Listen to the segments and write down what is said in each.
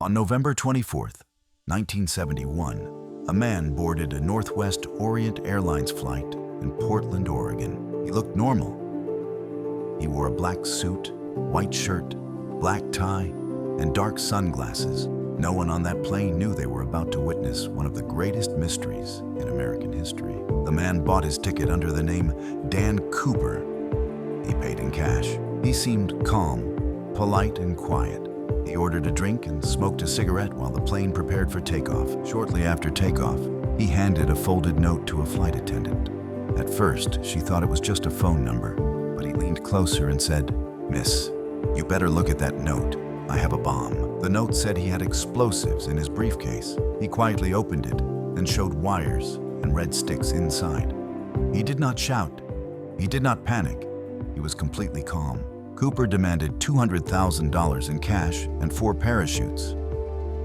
On November 24th, 1971, a man boarded a Northwest Orient Airlines flight in Portland, Oregon. He looked normal. He wore a black suit, white shirt, black tie, and dark sunglasses. No one on that plane knew they were about to witness one of the greatest mysteries in American history. The man bought his ticket under the name Dan Cooper. He paid in cash. He seemed calm, polite, and quiet. He ordered a drink and smoked a cigarette while the plane prepared for takeoff. Shortly after takeoff, he handed a folded note to a flight attendant. At first, she thought it was just a phone number, but he leaned closer and said, "Miss, you better look at that note. I have a bomb." The note said he had explosives in his briefcase. He quietly opened it and showed wires and red sticks inside. He did not shout. He did not panic. He was completely calm. Cooper demanded $200,000 in cash and 4 parachutes.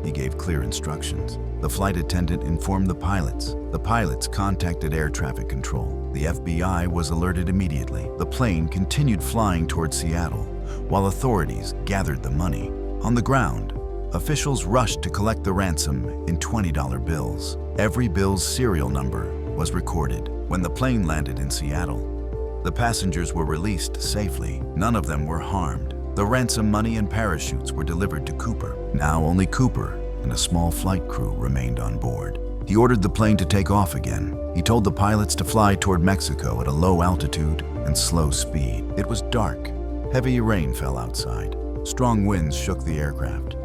He gave clear instructions. The flight attendant informed the pilots. The pilots contacted air traffic control. The FBI was alerted immediately. The plane continued flying toward Seattle, while authorities gathered the money. On the ground, officials rushed to collect the ransom in $20 bills. Every bill's serial number was recorded. When the plane landed in Seattle, the passengers were released safely. None of them were harmed. The ransom money and parachutes were delivered to Cooper. Now only Cooper and a small flight crew remained on board. He ordered the plane to take off again. He told the pilots to fly toward Mexico at a low altitude and slow speed. It was dark. Heavy rain fell outside. Strong winds shook the aircraft.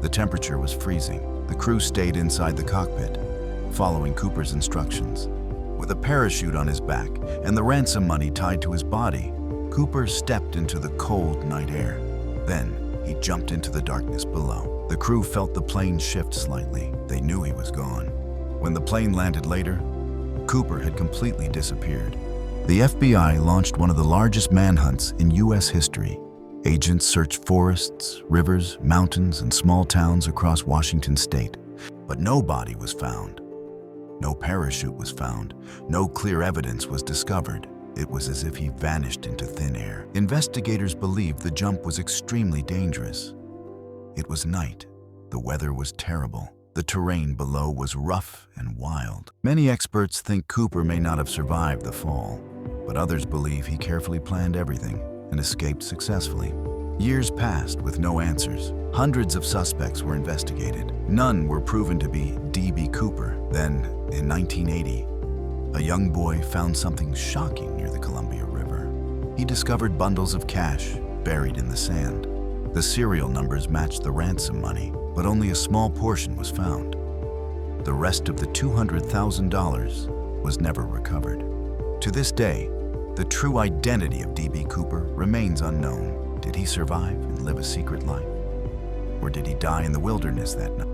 The temperature was freezing. The crew stayed inside the cockpit, following Cooper's instructions. With a parachute on his back and the ransom money tied to his body, Cooper stepped into the cold night air. Then he jumped into the darkness below. The crew felt the plane shift slightly. They knew he was gone. When the plane landed later, Cooper had completely disappeared. The FBI launched one of the largest manhunts in U.S. history. Agents searched forests, rivers, mountains, and small towns across Washington state, but no body was found. No parachute was found. No clear evidence was discovered. It was as if he vanished into thin air. Investigators believed the jump was extremely dangerous. It was night. The weather was terrible. The terrain below was rough and wild. Many experts think Cooper may not have survived the fall, but others believe he carefully planned everything and escaped successfully. Years passed with no answers. Hundreds of suspects were investigated. None were proven to be D.B. Cooper. Then, in 1980, a young boy found something shocking near the Columbia River. He discovered bundles of cash buried in the sand. The serial numbers matched the ransom money, but only a small portion was found. The rest of the $200,000 was never recovered. To this day, the true identity of D.B. Cooper remains unknown. Did he survive and live a secret life? Or did he die in the wilderness that night?